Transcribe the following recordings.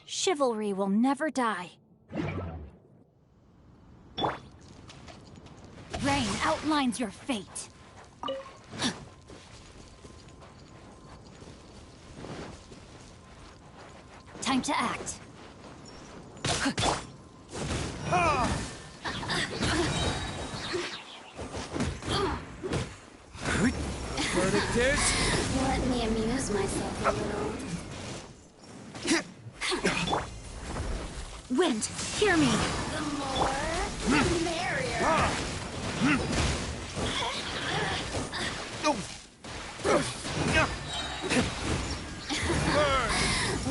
Chivalry will never die. Rain outlines your fate. Time to act. Verdict is? Let me amuse myself a little. Wind, hear me. The more, the merrier.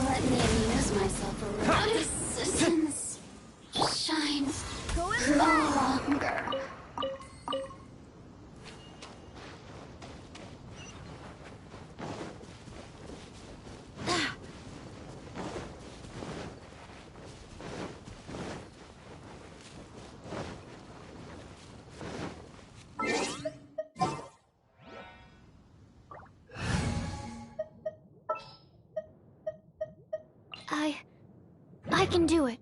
Let me amuse myself a little. Resistance shines no longer. I can do it.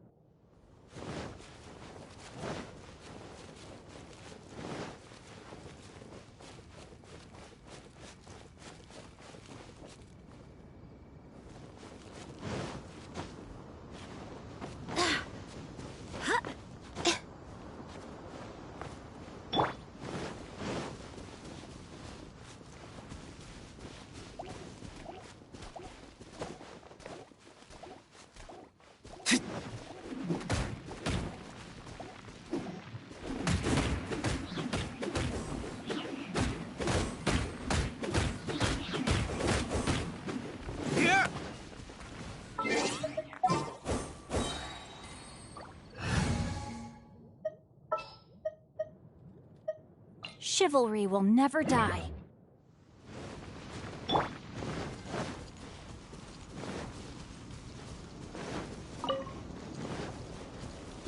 Chivalry will never die.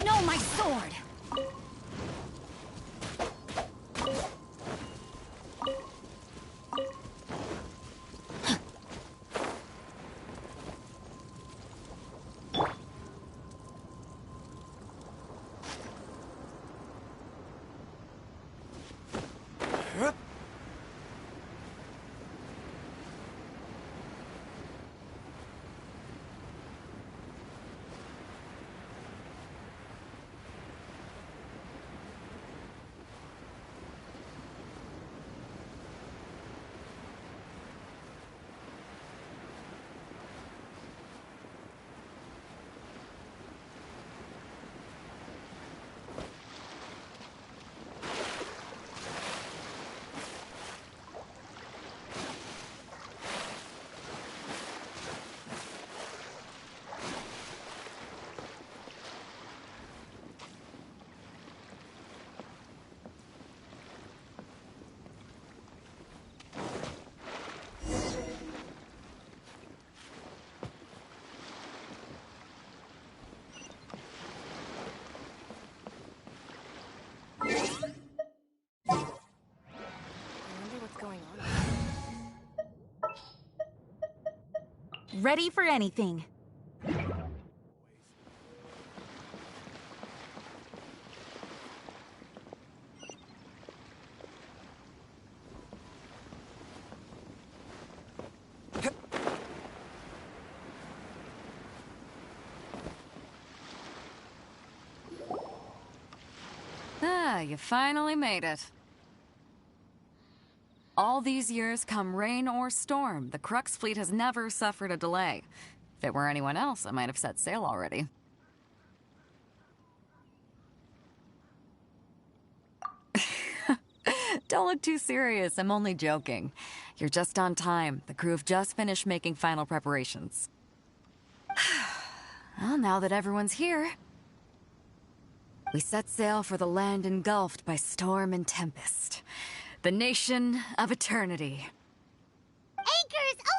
No, my sword! ready for anything. Ah, you finally made it. All these years, come rain or storm, the Crux fleet has never suffered a delay. If it were anyone else, I might have set sail already. Don't look too serious, I'm only joking. You're just on time. The crew have just finished making final preparations. Well, now that everyone's here, we set sail for the land engulfed by storm and tempest. The nation of eternity. Anchors away!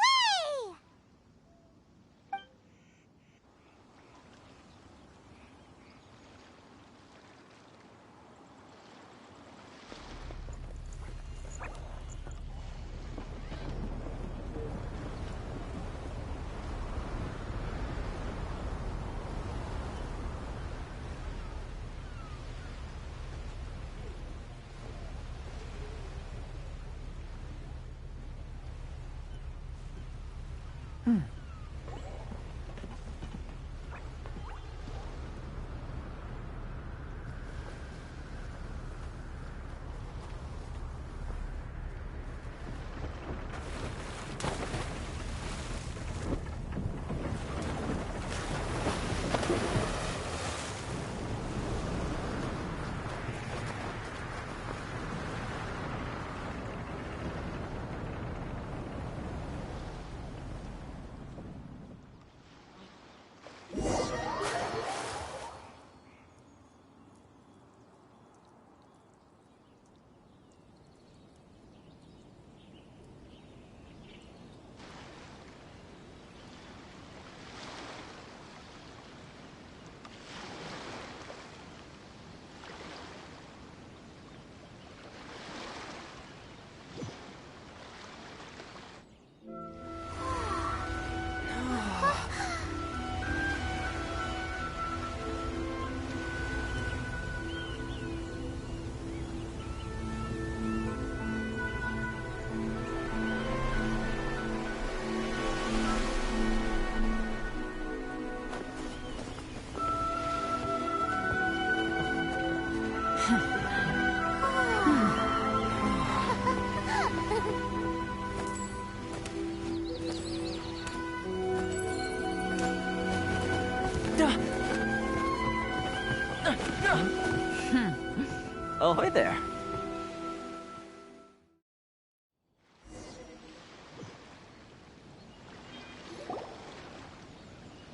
Ahoy there.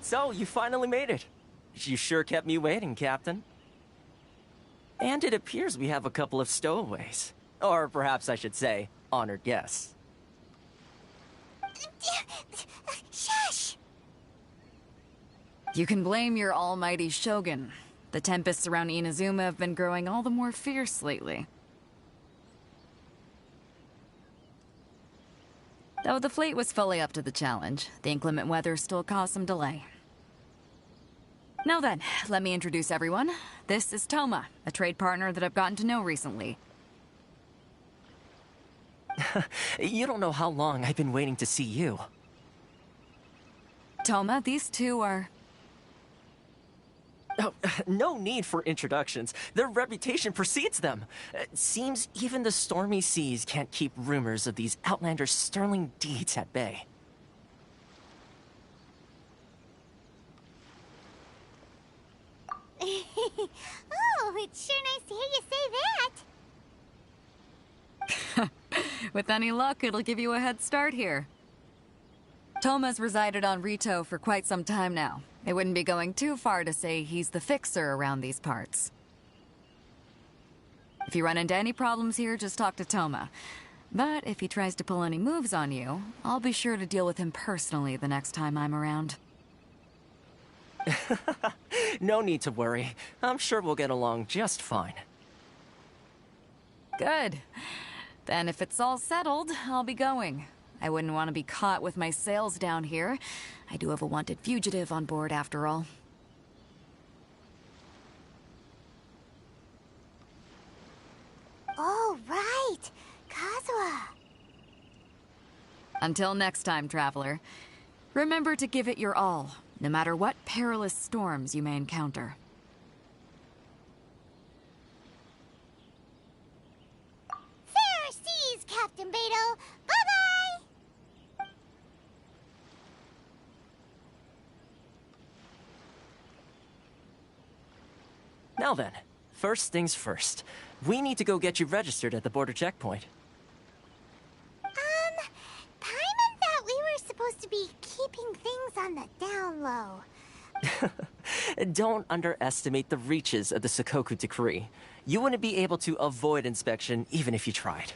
So, you finally made it. You sure kept me waiting, Captain. And it appears we have a couple of stowaways. Or perhaps I should say, honored guests. Shush! You can blame your almighty Shogun. The tempests around Inazuma have been growing all the more fierce lately. Though the fleet was fully up to the challenge, the inclement weather still caused some delay. Now then, let me introduce everyone. This is Toma, a trade partner that I've gotten to know recently. You don't know how long I've been waiting to see you. Toma, these two are... Oh, no need for introductions. Their reputation precedes them. Seems even the stormy seas can't keep rumors of these outlanders' sterling deeds at bay. Oh, it's sure nice to hear you say that. With any luck, it'll give you a head start here. Toma's resided on Rito for quite some time now. It wouldn't be going too far to say he's the fixer around these parts. If you run into any problems here, just talk to Toma. But if he tries to pull any moves on you, I'll be sure to deal with him personally the next time I'm around. No need to worry. I'm sure we'll get along just fine. Good. Then if it's all settled, I'll be going. I wouldn't want to be caught with my sails down here. I do have a wanted fugitive on board, after all. Oh, right! Kazuha! Until next time, traveler. Remember to give it your all, no matter what perilous storms you may encounter. Fair seas, Captain Beidou! Bye-bye! Now then, first things first. We need to go get you registered at the border checkpoint. Paimon thought we were supposed to be keeping things on the down low. Don't underestimate the reaches of the Sakoku Decree. You wouldn't be able to avoid inspection even if you tried.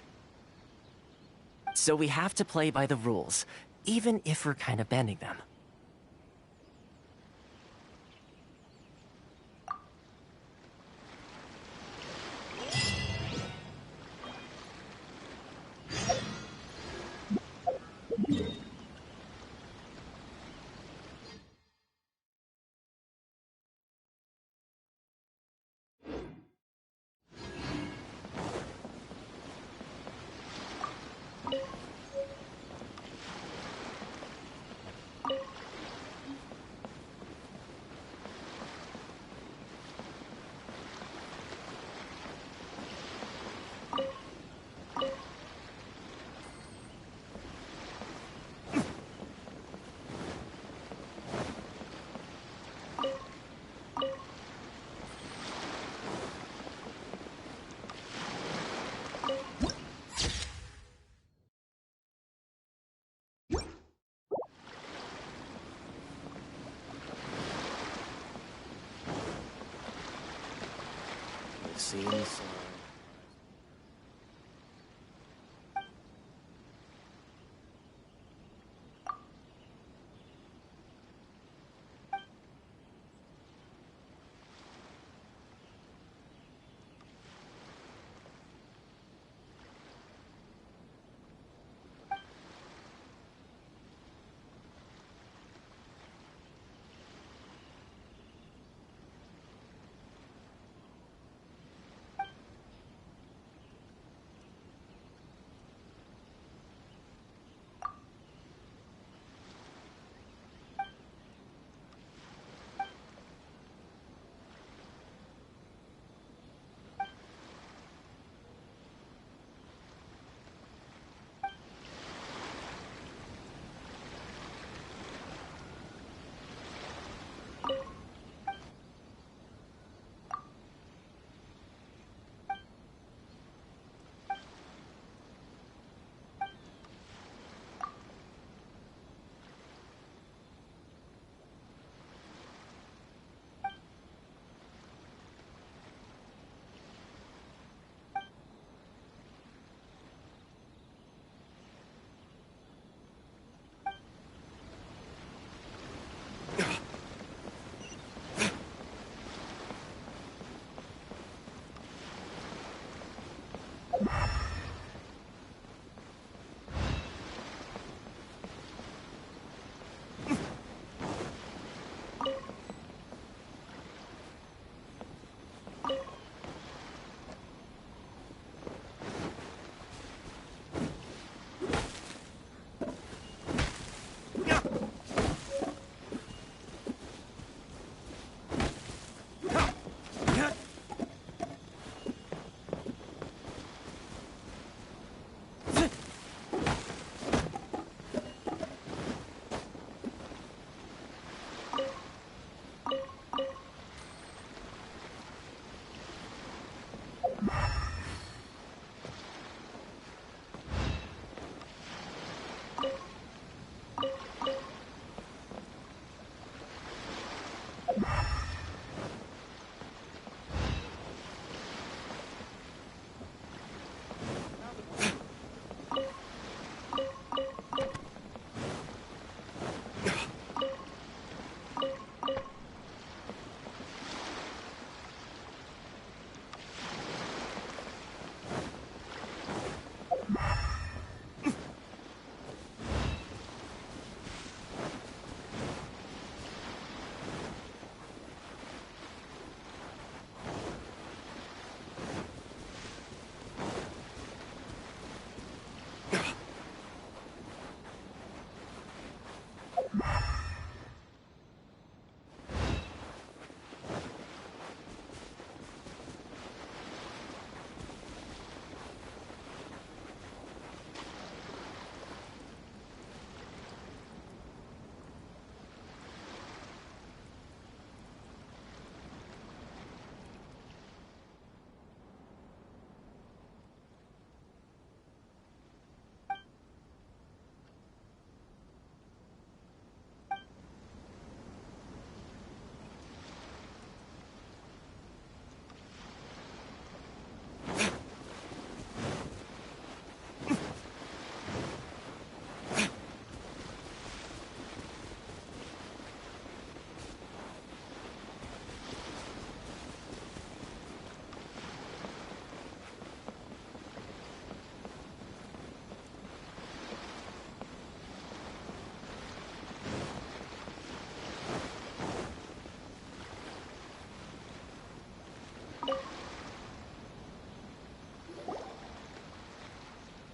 So we have to play by the rules, even if we're kind of bending them. See inside.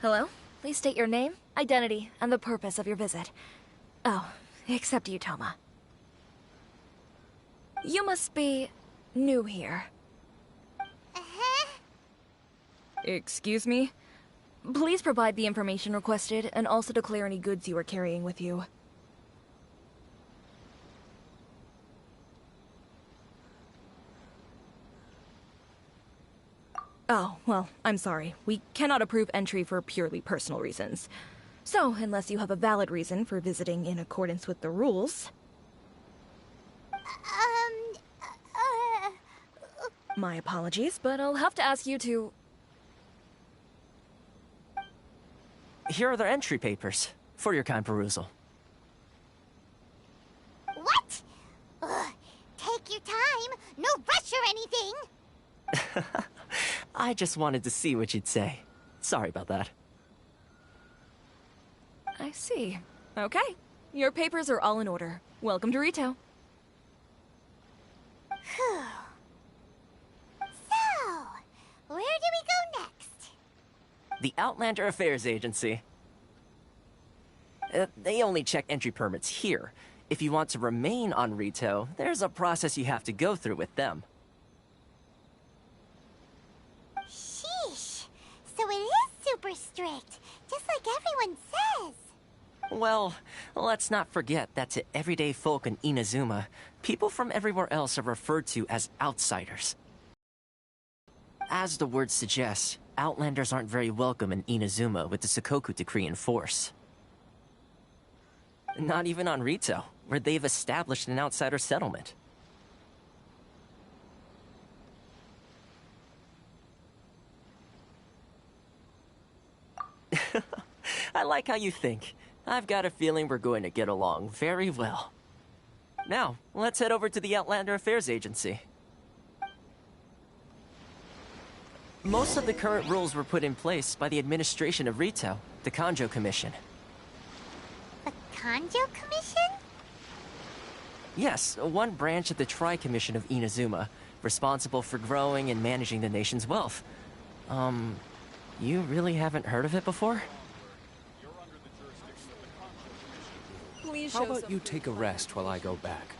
Hello? Please state your name, identity, and the purpose of your visit. Oh, except you, Toma. You must be new here. Uh-huh. Excuse me? Please provide the information requested, and also declare any goods you are carrying with you. Oh, well, I'm sorry. We cannot approve entry for purely personal reasons. So, unless you have a valid reason for visiting in accordance with the rules... My apologies, but I'll have to ask you to... Here are their entry papers, for your kind perusal. What? Ugh, take your time. No rush or anything. I just wanted to see what you'd say. Sorry about that. I see. Okay. Your papers are all in order. Welcome to Rito. Whew. So, where do we go next? The Outlander Affairs Agency. They only check entry permits here. If you want to remain on Rito, there's a process you have to go through with them. Sheesh. So it is super strict, just like everyone says. Well, let's not forget that to everyday folk in Inazuma, people from everywhere else are referred to as outsiders. As the word suggests, Outlanders aren't very welcome in Inazuma with the Chegou decree in force. Not even on Rito, where they've established an outsider settlement. I like how you think. I've got a feeling we're going to get along very well. Now, let's head over to the Outlander Affairs Agency. Most of the current rules were put in place by the administration of Rito, the Kanjo Commission. The Kanjo Commission? Yes, one branch of the Tri-Commission of Inazuma, responsible for growing and managing the nation's wealth. You really haven't heard of it before? Please How show about some you take a rest while I go back?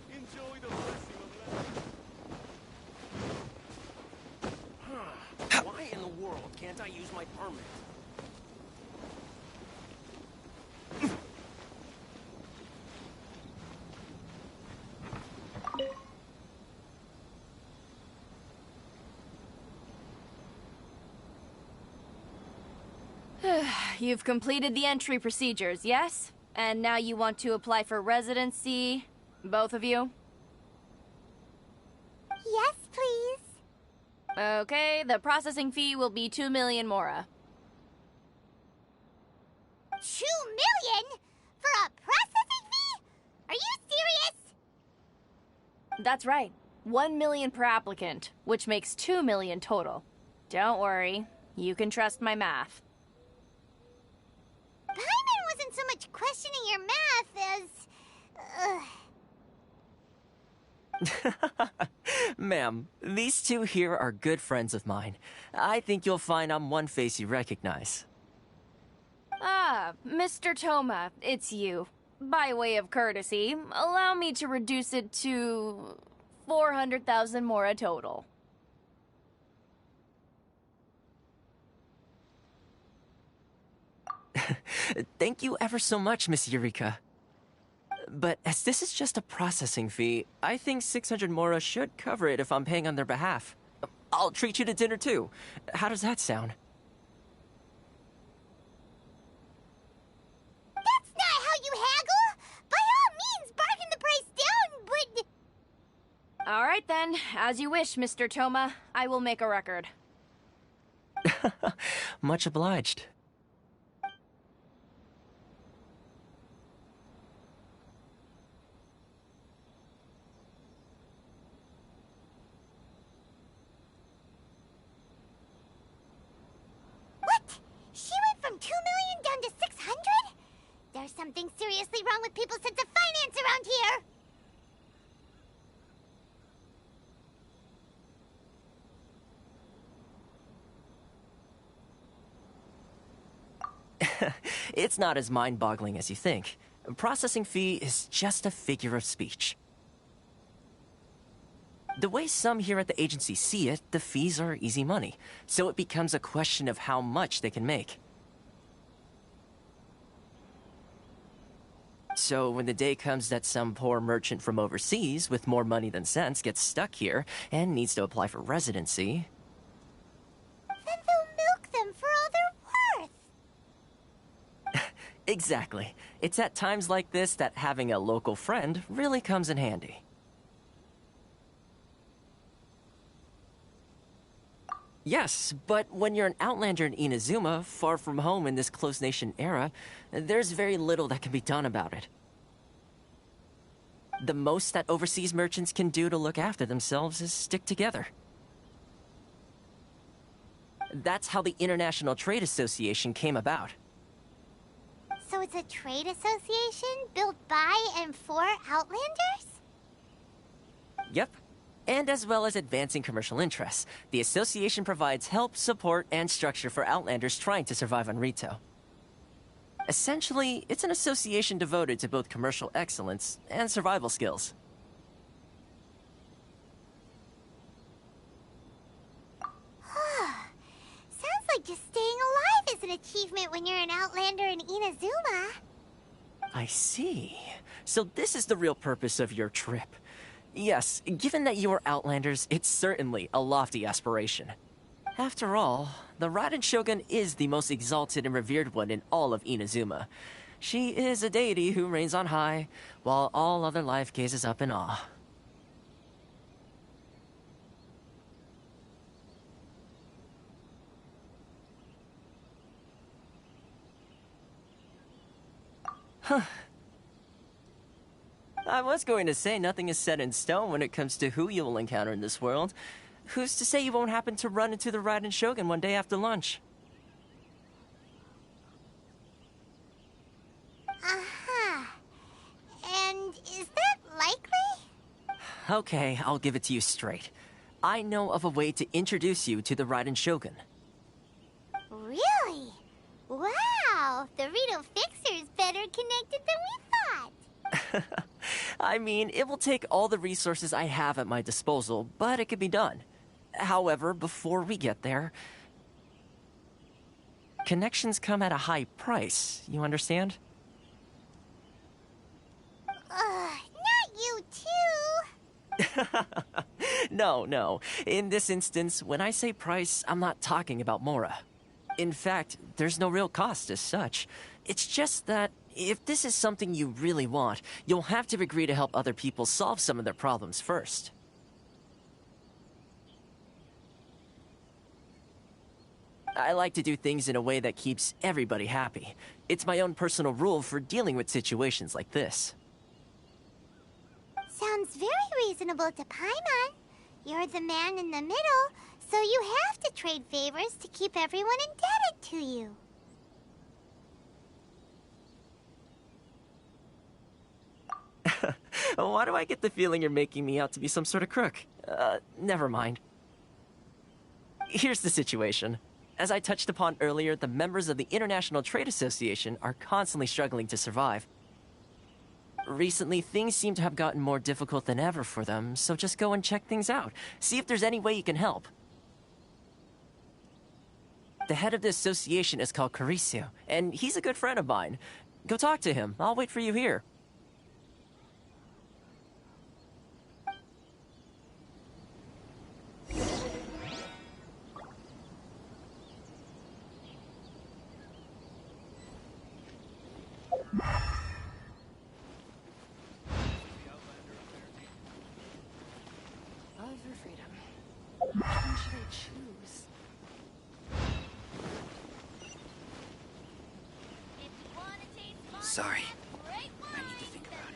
Enjoy the blessing of Why in the world can't I use my permit? You've completed the entry procedures, yes? And now you want to apply for residency? Both of you? Yes, please. Okay, the processing fee will be 2 million mora. 2 million? For a processing fee? Are you serious? That's right. 1 million per applicant, which makes 2 million total. Don't worry, you can trust my math. Paimon wasn't so much questioning your math as... Ma'am, these two here are good friends of mine. I think you'll find I'm one face you recognize. Ah, Mr. Toma, it's you. By way of courtesy, allow me to reduce it to 400,000 mora total. Thank you ever so much, Miss Eureka. But as this is just a processing fee, I think 600 mora should cover it if I'm paying on their behalf. I'll treat you to dinner too. How does that sound? That's not how you haggle! By all means, bargain the price down, but... All right then, as you wish, Mr. Toma. I will make a record. Much obliged. What? She went from 2 million down to 600? There's something seriously wrong with people's sense of finance around here! It's not as mind-boggling as you think. Processing fee is just a figure of speech. The way some here at the agency see it, the fees are easy money, so it becomes a question of how much they can make. So when the day comes that some poor merchant from overseas with more money than sense gets stuck here and needs to apply for residency... Then they'll milk them for all they're worth! Exactly. It's at times like this that having a local friend really comes in handy. Yes, but when you're an outlander in Inazuma, far from home in this closed nation era, there's very little that can be done about it. The most that overseas merchants can do to look after themselves is stick together. That's how the International Trade Association came about. So it's a trade association built by and for Outlanders? Yep. And as well as advancing commercial interests, the association provides help, support, and structure for Outlanders trying to survive on Rito. Essentially, it's an association devoted to both commercial excellence and survival skills. Sounds like just staying alive is an achievement when you're an Outlander in Inazuma. I see. So this is the real purpose of your trip. Yes, given that you are Outlanders, it's certainly a lofty aspiration. After all, the Raiden Shogun is the most exalted and revered one in all of Inazuma. She is a deity who reigns on high, while all other life gazes up in awe. Huh. I was going to say nothing is set in stone when it comes to who you will encounter in this world. Who's to say you won't happen to run into the Raiden Shogun one day after lunch? Uh-huh. And is that likely? Okay, I'll give it to you straight. I know of a way to introduce you to the Raiden Shogun. Really? Wow! The Rito Fixer's better connected than we thought! I mean, it will take all the resources I have at my disposal, but it can be done. However, before we get there, connections come at a high price, you understand? Not you too! No. In this instance, when I say price, I'm not talking about Mora. In fact, there's no real cost as such. It's just that if this is something you really want, you'll have to agree to help other people solve some of their problems first. I like to do things in a way that keeps everybody happy. It's my own personal rule for dealing with situations like this. Sounds very reasonable to Paimon. You're the man in the middle, so you have to trade favors to keep everyone indebted to you. Why do I get the feeling you're making me out to be some sort of crook? Never mind. Here's the situation. As I touched upon earlier, the members of the International Trade Association are constantly struggling to survive. Recently, things seem to have gotten more difficult than ever for them, so just go and check things out. See if there's any way you can help. The head of the association is called Caricio, and he's a good friend of mine. Go talk to him. I'll wait for you here. Love for freedom. Which one should I choose? Sorry. I need to think about it.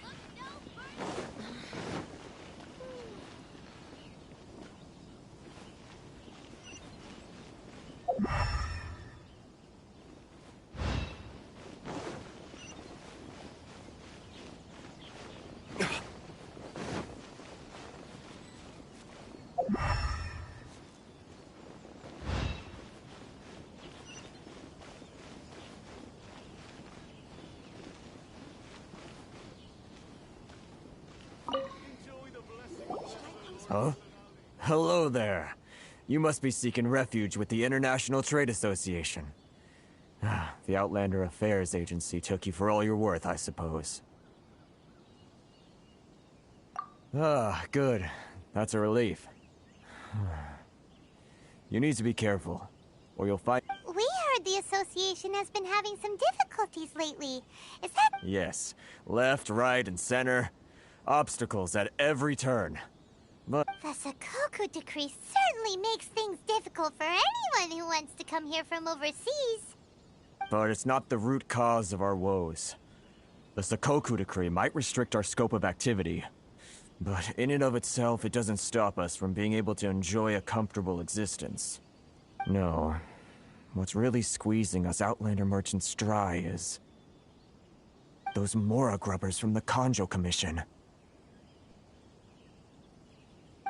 Huh? Hello there. You must be seeking refuge with the International Trade Association. The Outlander Affairs Agency took you for all you're worth, I suppose. Good. That's a relief. You need to be careful, or you'll find— We heard the association has been having some difficulties lately. Is that— Yes. Left, right, and center. Obstacles at every turn. But The Chegou decree certainly makes things difficult for anyone who wants to come here from overseas. it's not the root cause of our woes. The Chegou decree might restrict our scope of activity, but in and of itself, it doesn't stop us from being able to enjoy a comfortable existence. No. What's really squeezing us Outlander merchants dry is those Mora grubbers from the Kanjo Commission.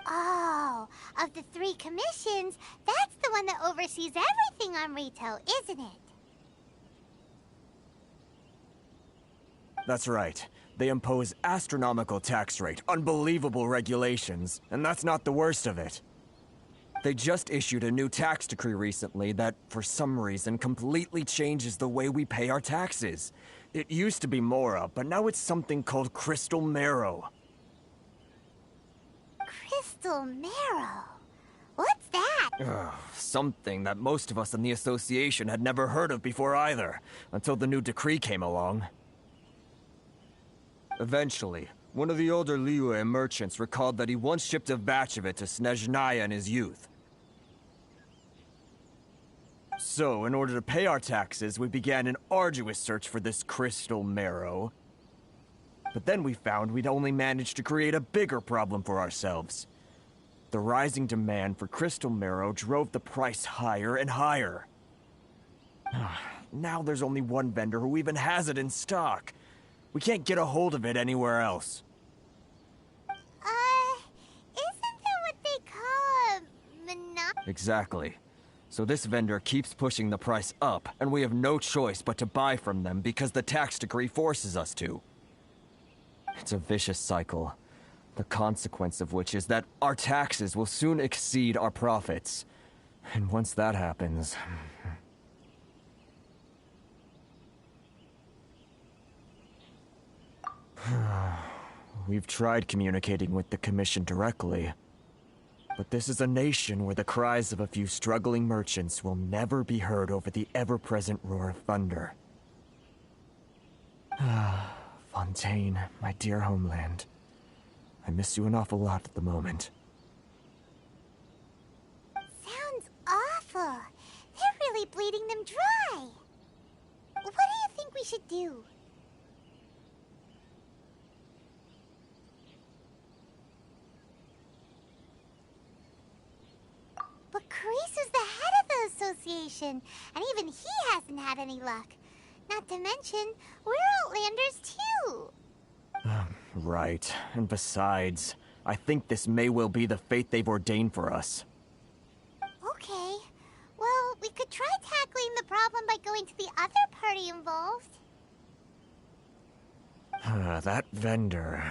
Oh, of the 3 commissions, that's the one that oversees everything on Rito, isn't it? That's right. They impose astronomical tax rate, unbelievable regulations, and that's not the worst of it. They just issued a new tax decree recently that, for some reason, completely changes the way we pay our taxes. It used to be Mora, but now it's something called Crystal Marrow. Crystal Marrow? What's that? Something that most of us in the association had never heard of before either, until the new decree came along. Eventually, one of the older Liyue merchants recalled that he once shipped a batch of it to Snezhnaya in his youth. So, in order to pay our taxes, we began an arduous search for this Crystal Marrow. But then we found we'd only managed to create a bigger problem for ourselves. The rising demand for Crystal Marrow drove the price higher and higher. Now there's only one vendor who even has it in stock. We can't get a hold of it anywhere else. Isn't that what they call a monopoly? Exactly. So this vendor keeps pushing the price up, and we have no choice but to buy from them because the tax decree forces us to. It's a vicious cycle, the consequence of which is that our taxes will soon exceed our profits. And once that happens... We've tried communicating with the Commission directly. But this is a nation where the cries of a few struggling merchants will never be heard over the ever-present roar of thunder. Fontaine, my dear homeland. I miss you an awful lot at the moment. Sounds awful. They're really bleeding them dry. What do you think we should do? But Carice is the head of the association, and even he hasn't had any luck. Not to mention, we're Outlanders too. Right. And besides, I think this may well be the fate they've ordained for us. Okay. Well, we could try tackling the problem by going to the other party involved. That vendor.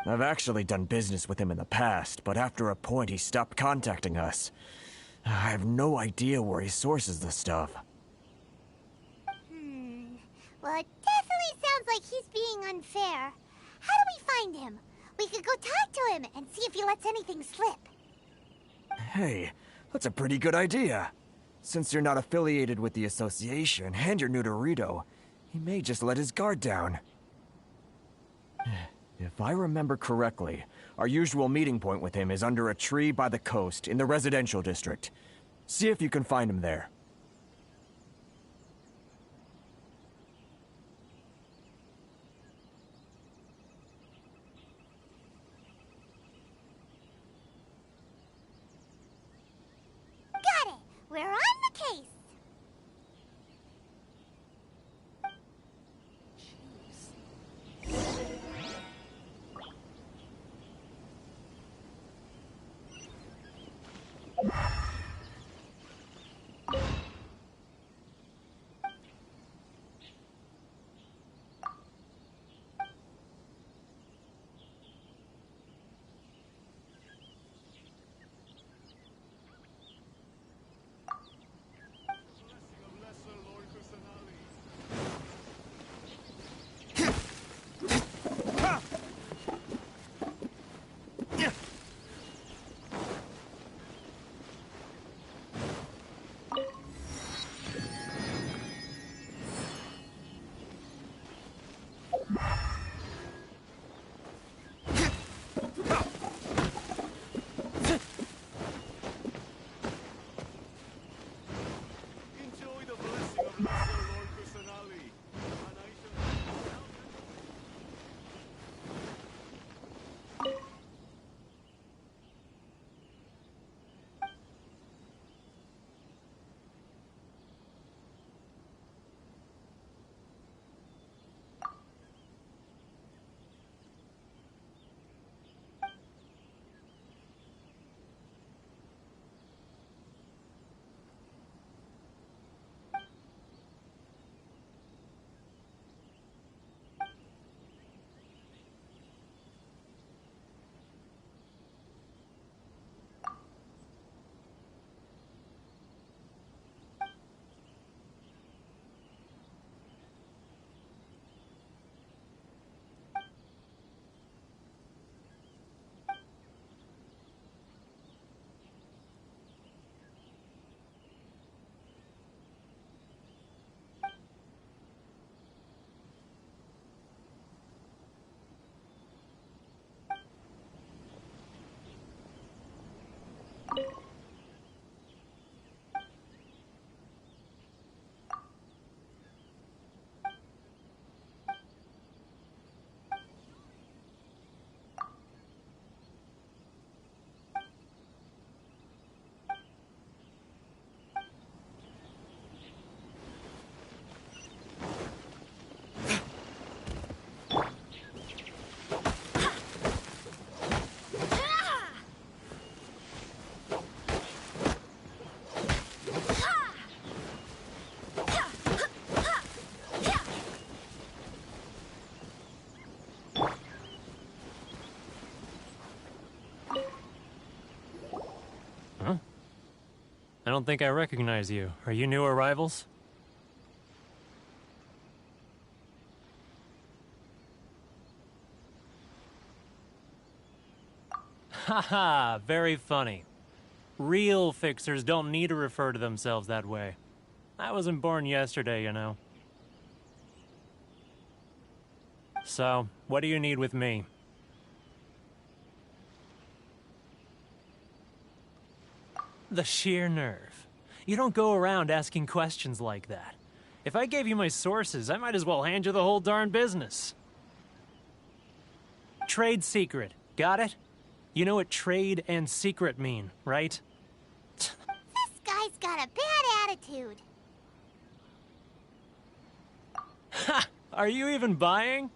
I've actually done business with him in the past, but after a point he stopped contacting us. I have no idea where he sources the stuff. Well, it definitely sounds like he's being unfair. How do we find him? We could go talk to him and see if he lets anything slip. Hey, that's a pretty good idea. Since you're not affiliated with the association and you're new to Rito, he may just let his guard down. If I remember correctly, our usual meeting point with him is under a tree by the coast in the residential district. See if you can find him there. Got it! We're on the case! I don't think I recognize you. Are you new arrivals? Haha, very funny. Real fixers don't need to refer to themselves that way. I wasn't born yesterday, you know. So, what do you need with me? The sheer nerve. You don't go around asking questions like that. If I gave you my sources, I might as well hand you the whole darn business. Trade secret. Got it? You know what trade and secret mean, right? This guy's got a bad attitude. Ha! Are you even buying?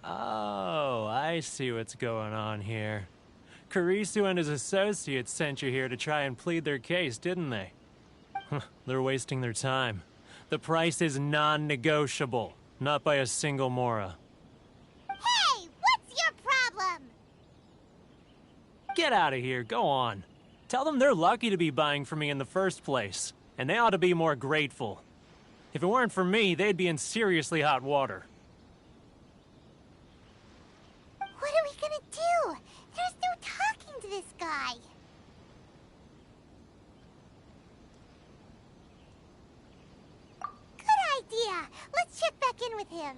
Oh, I see what's going on here. Kurisu and his associates sent you here to try and plead their case, didn't they? They're wasting their time. The price is non-negotiable. Not by a single Mora. Hey, what's your problem? Get out of here, go on. Tell them they're lucky to be buying from me in the first place. And they ought to be more grateful. If it weren't for me, they'd be in seriously hot water. What are we gonna do? There's no talking to this guy. Good idea. Let's check back in with him.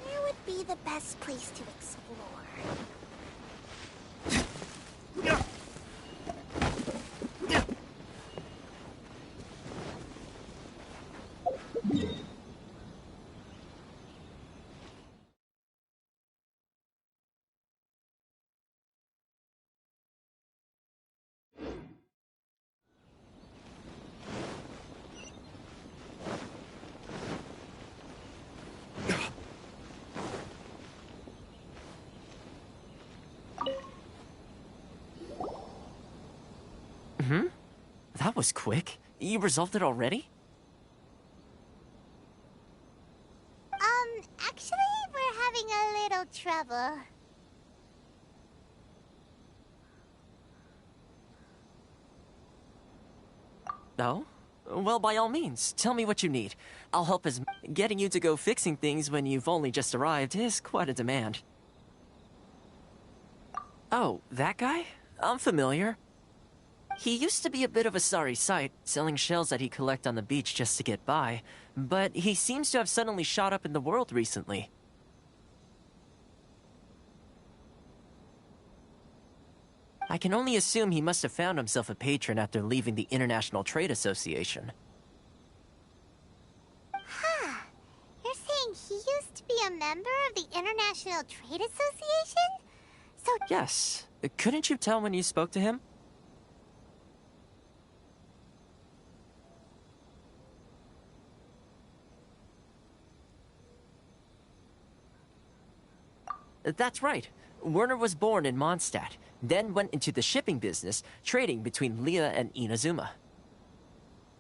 Where would be the best place to explore? That was quick. You resolved it already? Actually, we're having a little trouble. No? Well, by all means, tell me what you need. I'll help as getting you to go fixing things when you've only just arrived is quite a demand. Oh, that guy? I'm familiar. He used to be a bit of a sorry sight, selling shells that he'd collect on the beach just to get by, but he seems to have suddenly shot up in the world recently. I can only assume he must have found himself a patron after leaving the International Trade Association. Huh. You're saying he used to be a member of the International Trade Association? So... Yes. Couldn't you tell when you spoke to him? That's right. Werner was born in Mondstadt, then went into the shipping business, trading between Leah and Inazuma.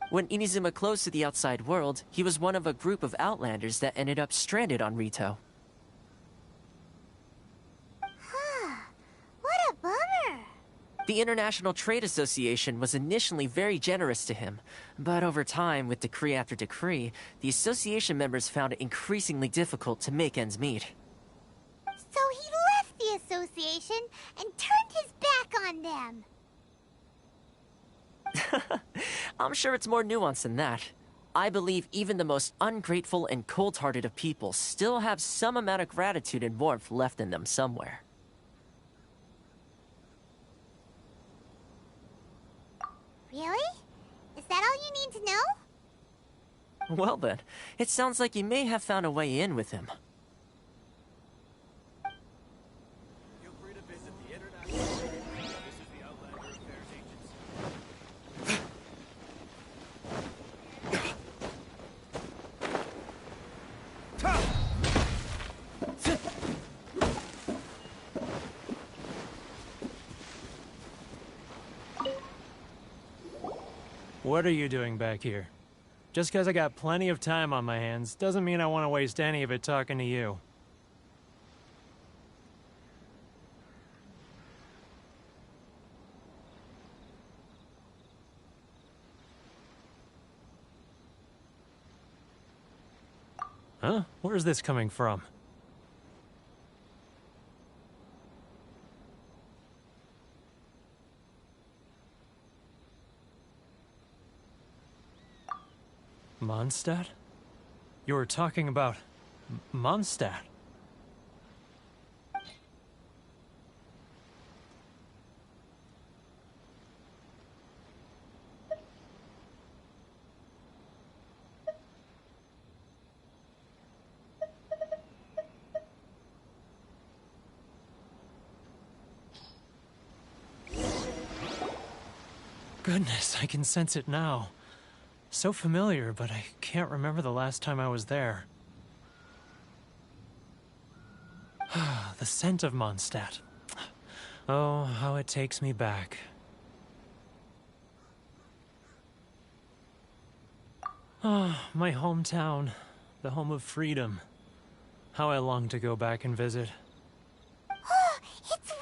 When Inazuma closed to the outside world, he was one of a group of outlanders that ended up stranded on Rito. Huh. What a bummer. The International Trade Association was initially very generous to him, but over time, with decree after decree, the association members found it increasingly difficult to make ends meet. So he left the association and turned his back on them. I'm sure it's more nuanced than that. I believe even the most ungrateful and cold-hearted of people still have some amount of gratitude and warmth left in them somewhere. Really? Is that all you need to know? Well then, it sounds like you may have found a way in with him. Feel free to visit the International. This is the Outlander Affairs Agency. What are you doing back here? Just because I got plenty of time on my hands doesn't mean I want to waste any of it talking to you. Huh? Where's this coming from? Mondstadt? You were talking about Mondstadt. Goodness, I can sense it now. So familiar, but I can't remember the last time I was there. The scent of Mondstadt. Oh, how it takes me back. Oh, my hometown. The home of freedom. How I long to go back and visit. Oh, it's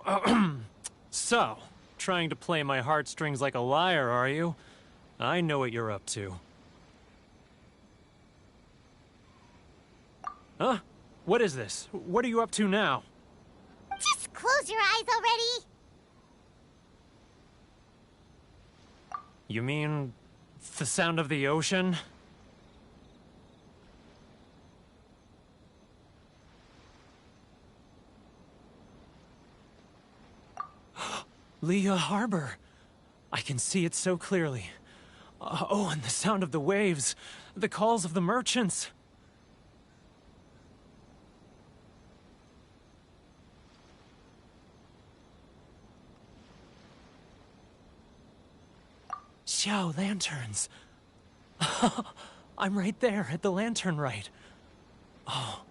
working! So, trying to play my heartstrings like a liar, are you? I know what you're up to. Huh? What is this? What are you up to now? Just close your eyes already! You mean the sound of the ocean? Leah Harbor. I can see it so clearly. Oh, and the sound of the waves. The calls of the merchants. Xiao lanterns. I'm right there at the lantern right. Oh,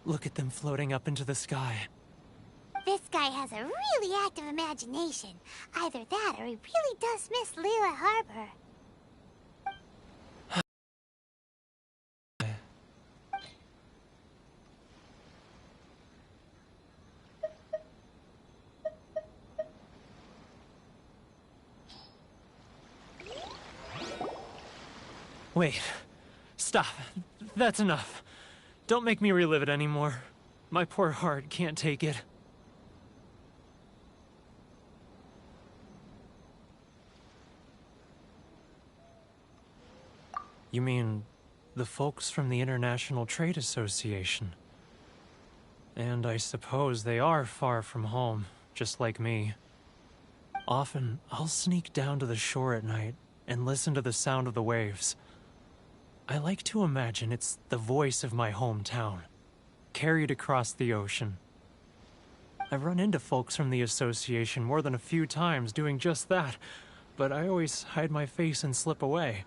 look at them floating up into the sky. This guy has a really active imagination. Either that or he really does miss Leela Harbor. Wait. Stop. That's enough. Don't make me relive it anymore. My poor heart can't take it. You mean the folks from the International Trade Association? And I suppose they are far from home, just like me. Often, I'll sneak down to the shore at night and listen to the sound of the waves. I like to imagine it's the voice of my hometown, carried across the ocean. I've run into folks from the association more than a few times doing just that, but I always hide my face and slip away.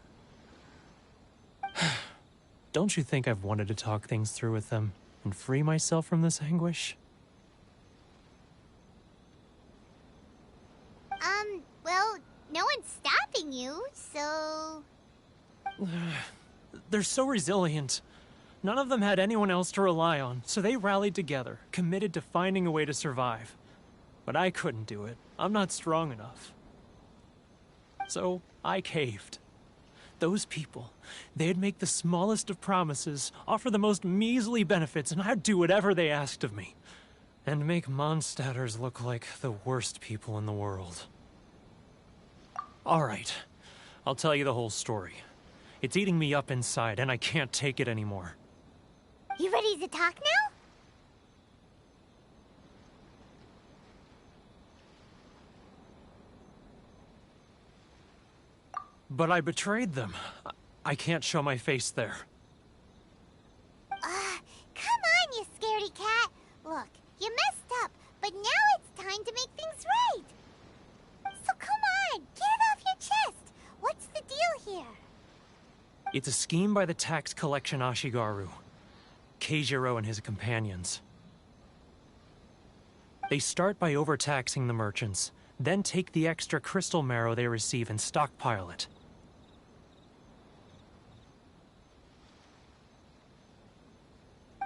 Don't you think I've wanted to talk things through with them and free myself from this anguish? Well, no one's stopping you, so... They're so resilient. None of them had anyone else to rely on, so they rallied together, committed to finding a way to survive. But I couldn't do it. I'm not strong enough. So I caved. Those people, they'd make the smallest of promises, offer the most measly benefits, and I'd do whatever they asked of me. And make Mondstadters look like the worst people in the world. All right, I'll tell you the whole story. It's eating me up inside, and I can't take it anymore. You ready to talk now? But I betrayed them. I can't show my face there. Come on, you scaredy cat. Look, you messed up, but now it's time to make things right. So come on, get it off your chest. What's the deal here? It's a scheme by the tax collection Ashigaru, Keijiro and his companions. They start by overtaxing the merchants, then take the extra crystal marrow they receive and stockpile it.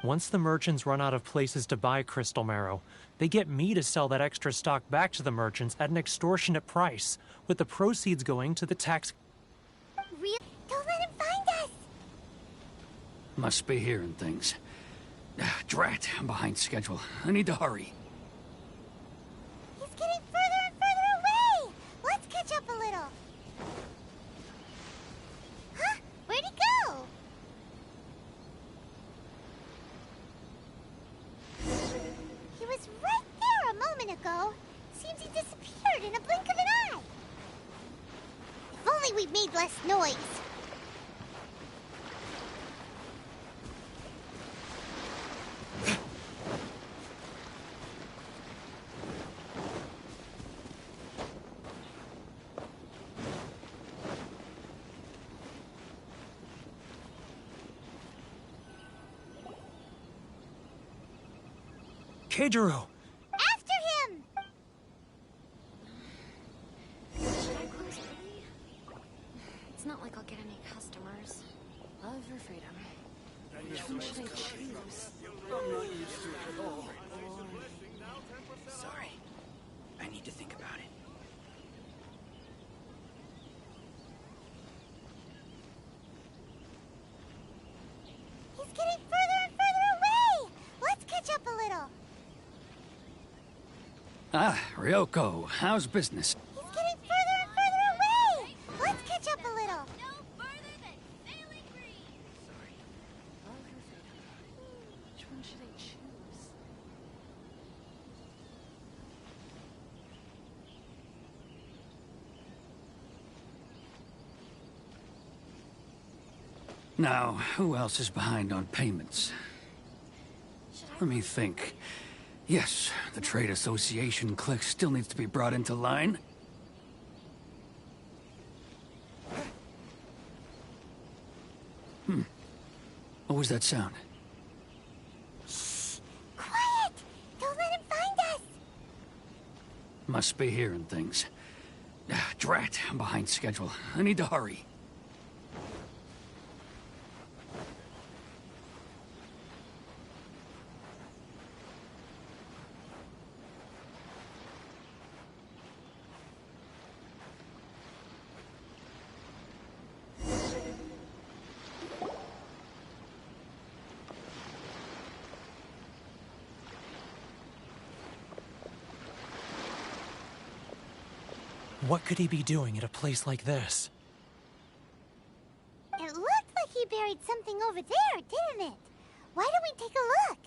Once the merchants run out of places to buy crystal marrow, they get me to sell that extra stock back to the merchants at an extortionate price, with the proceeds going to the tax... Really? Don't let him find us! Must be hearing things. Drat, I'm behind schedule. I need to hurry. He's getting further and further away! Let's catch up a little. Huh? Where'd he go? He was right there a moment ago. Seems he disappeared in a blink of an eye. If only we'd made less noise. Keijiro! After him! It's not like I'll get any customers. Love or freedom? Which one should I choose? Sorry. I need to think about it. He's getting further and further away! Let's catch up a little. Ah, Ryoko, how's business? He's getting further and further away! Let's catch up a little. No further than sailing green. Sorry. Love or freedom? Which one should I choose? Now, who else is behind on payments? Let me think. Yes, the Trade Association clique still needs to be brought into line. What was that sound? Quiet! Don't let him find us! Must be hearing things. Drat, I'm behind schedule. I need to hurry. What could he be doing at a place like this? It looked like he buried something over there, didn't it? Why don't we take a look?